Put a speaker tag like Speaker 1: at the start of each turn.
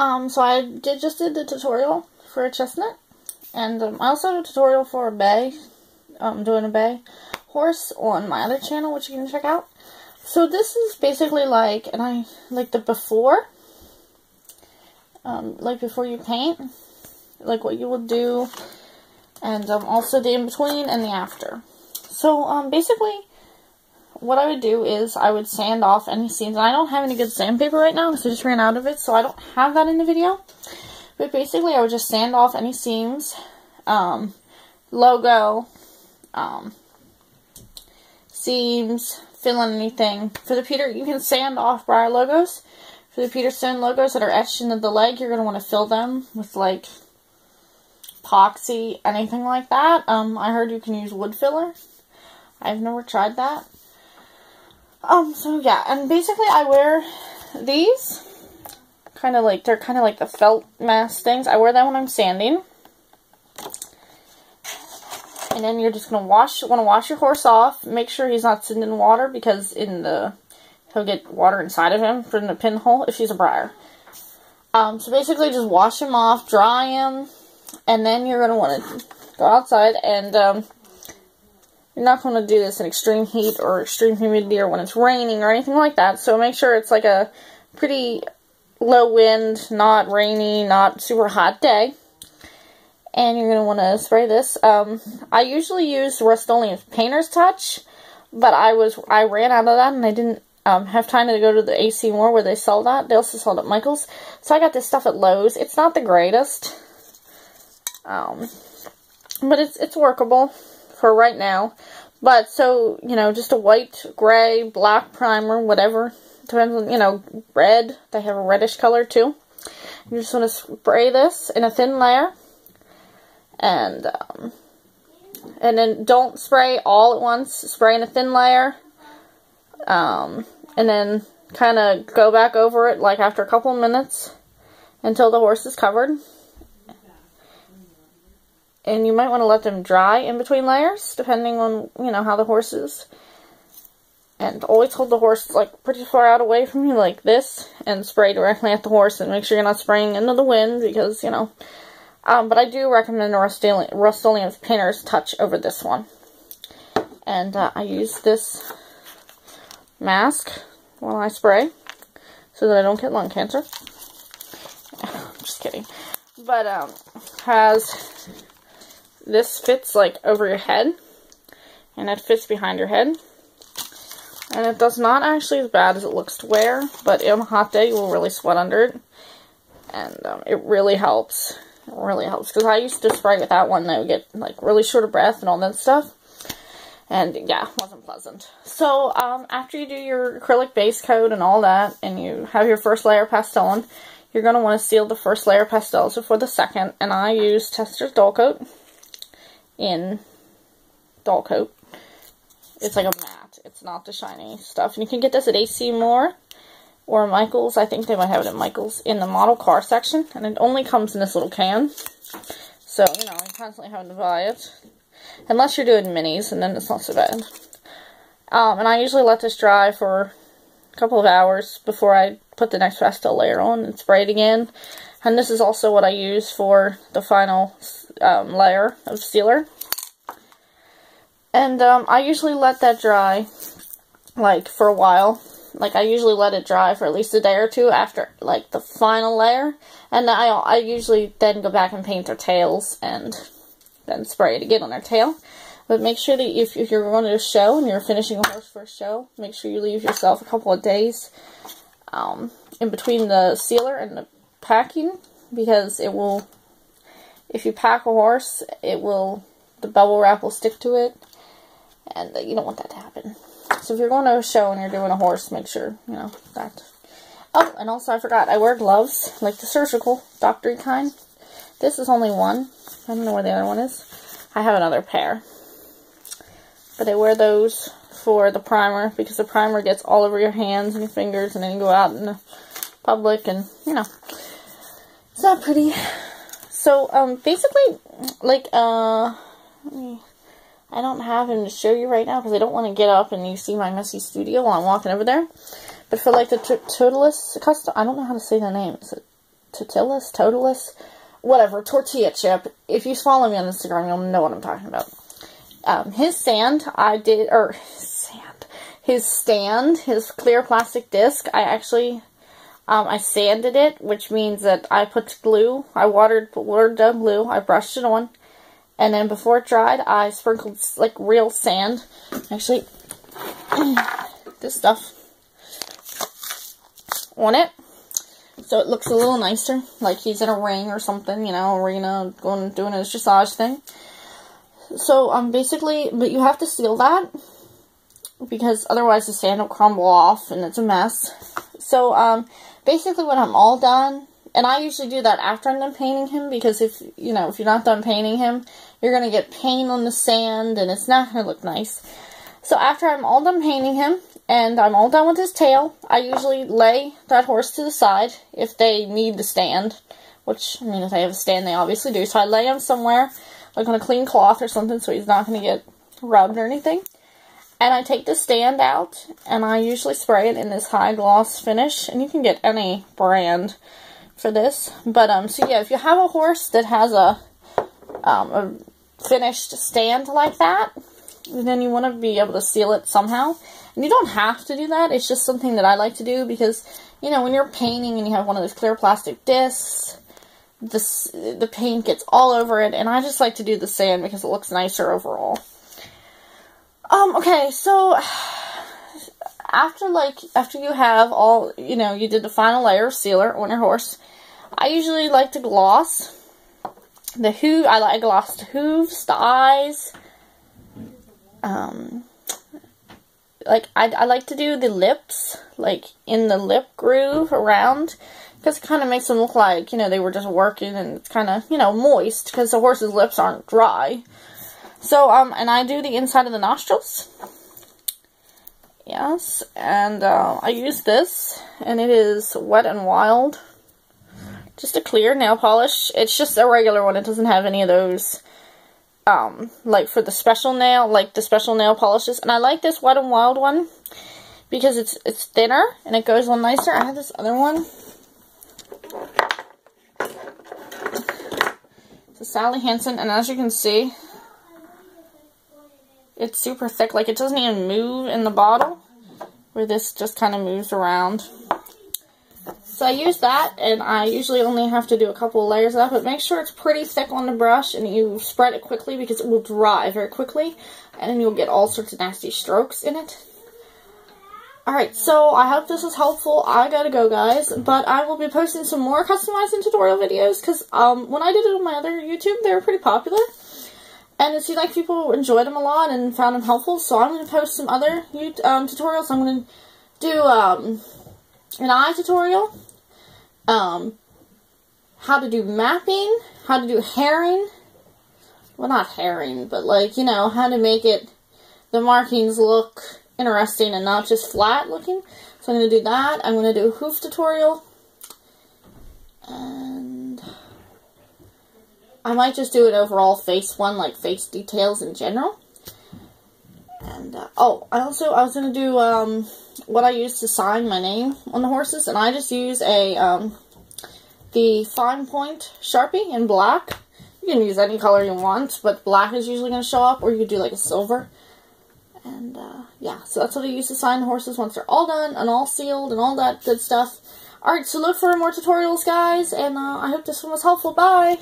Speaker 1: So I just did the tutorial for a chestnut, and I also did a tutorial for a bay, doing a bay horse on my other channel, which you can check out. So this is basically like, the before, like before you paint, like what you would do, and also the in between and the after. So basically, what I would do is I would sand off any seams. And I don't have any good sandpaper right now because I just ran out of it, so I don't have that in the video. But basically, I would just sand off any seams, logo, seams, fill in anything. For the Peter, you can sand off Breyer logos. For the Peterson logos that are etched into the leg, you're going to want to fill them with, like, epoxy, anything like that. I heard you can use wood filler. I've never tried that. So yeah, and basically I wear these, they're kind of like the felt mask things. I wear them when I'm sanding. And then you're just going to want to wash your horse off. Make sure he's not sitting in water, because he'll get water inside of him from the pinhole if he's a Breyer. So basically just wash him off, dry him, and then you're going to want to go outside and, you're not going to do this in extreme heat or extreme humidity or when it's raining or anything like that. So make sure it's like a pretty low wind, not rainy, not super hot day. And you're going to want to spray this. I usually use Rust-Oleum's Painter's Touch, but I ran out of that and I didn't have time to go to the AC Moore where they sell that. They also sell it at Michael's. So I got this stuff at Lowe's. It's not the greatest, but it's workable for right now. But so, just a white, gray, black primer, whatever. Depends on, red. They have a reddish color too. You just want to spray this in a thin layer. And then don't spray all at once. Spray in a thin layer. And then kind of go back over it like after a couple of minutes until the horse is covered. And you might want to let them dry in between layers, depending on, how the horse is. And always hold the horse, like, pretty far out away from you, like this, and spray directly at the horse, and make sure you're not spraying into the wind, because, but I do recommend Rust-Oleum's Painter's Touch over this one. And I use this mask while I spray, so that I don't get lung cancer. I'm just kidding. But, this fits, like, over your head, and it fits behind your head, and it does not actually as bad as it looks to wear, but on a hot day, you will really sweat under it, and it really helps. It really helps, because I used to spray with that one, and I would get, like, really short of breath and all that stuff, and, yeah, it wasn't pleasant. So, after you do your acrylic base coat and all that, and you have your first layer of pastel on, you're going to want to seal the first layer of pastels before the second, and I use Tester's Dull Coat in Dull Coat. It's like a matte. It's not the shiny stuff. And you can get this at AC Moore or Michael's. I think they might have it at Michael's in the model car section. And it only comes in this little can. So, you're constantly having to buy it. Unless you're doing minis, and then it's not so bad. And I usually let this dry for a couple of hours before I put the next pastel layer on and spray it again. And this is also what I use for the final layer of sealer. And I usually let that dry, like, for a while. Like, I usually let it dry for at least a day or two after, like, the final layer. And I usually then go back and paint their tails and then spray it again on their tail. But make sure that if you're going to a show and you're finishing a horse for a show, make sure you leave yourself a couple of days in between the sealer and the packing, because it will, if you pack a horse, the bubble wrap will stick to it, and you don't want that to happen. So if you're going to a show and you're doing a horse, make sure, that. Oh, and also I forgot, I wear gloves, like the surgical, doctory kind. This is only one. I don't know where the other one is. I have another pair. But I wear those for the primer, because the primer gets all over your hands and your fingers, and then you go out in the public, and, it's not pretty. So, basically, like, I don't have him to show you right now, because I don't want to get up and you see my messy studio while I'm walking over there. But for, like, the Totalis custom, I don't know how to say the name. Is it Totalis, whatever, tortilla chip. If you follow me on Instagram, you'll know what I'm talking about. His stand, his stand, his clear plastic disc, I actually, I sanded it, which means that I put glue, I watered down glue, I brushed it on, and then before it dried, I sprinkled, like, real sand, actually, this stuff, on it, so it looks a little nicer, like he's in a ring or something, you know, arena, doing his dressage thing. So, basically, but you have to seal that, because otherwise the sand will crumble off, and it's a mess. So, basically when I'm all done, and I usually do that after I'm done painting him, because if you're not done painting him, you're going to get paint on the sand, and it's not going to look nice. So after I'm all done painting him, and I'm all done with his tail, I usually lay that horse to the side, if they need the stand, which, I mean, if they have a stand, they obviously do. So I lay him somewhere, like on a clean cloth or something, so he's not going to get rubbed or anything. And I take the stand out, and I usually spray it in this high gloss finish, and you can get any brand for this. But, so yeah, if you have a horse that has a finished stand like that, then you want to be able to seal it somehow. And you don't have to do that, it's just something that I like to do, because, you know, when you're painting and you have one of those clear plastic discs, the paint gets all over it, and I just like to do the sand because it looks nicer overall. Okay, so after you have all, you know, you did the final layer of sealer on your horse, I usually like to gloss the hoof. I gloss the hooves, the eyes. I like to do the lips, like in the lip groove around, because it kind of makes them look like, you know, they were just working, and it's kind of, you know, moist, because the horse's lips aren't dry. So, and I do the inside of the nostrils. Yes, and I use this, and it is Wet n Wild. Just a clear nail polish. It's just a regular one. It doesn't have any of those, like for the special nail, like the special nail polishes. And I like this Wet n Wild one because it's thinner and it goes on nicer. I have this other one. It's a Sally Hansen, and as you can see, it's super thick. Like, it doesn't even move in the bottle, where this just kind of moves around. So I use that, and I usually only have to do a couple of layers of that, but make sure it's pretty thick on the brush, and you spread it quickly, because it will dry very quickly, and then you'll get all sorts of nasty strokes in it. Alright, so I hope this was helpful. I gotta go, guys, but I will be posting some more customizing tutorial videos, because when I did it on my other YouTube, they were pretty popular. And it seemed like people enjoyed them a lot and found them helpful, so I'm going to post some other tutorials. I'm going to do an eye tutorial, how to do mapping, how to do herring. Well, not herring, but like, you know, how to make the markings look interesting and not just flat looking. So I'm going to do that. I'm going to do a hoof tutorial. And I might just do an overall face one, like face details in general. And, oh, I was going to do, what I use to sign my name on the horses. And I just use the fine point Sharpie in black. You can use any color you want, but black is usually going to show up, or you could do like a silver. And, yeah, so that's what I use to sign the horses once they're all done and all sealed and all that good stuff. Alright, so look for more tutorials, guys, and I hope this one was helpful. Bye!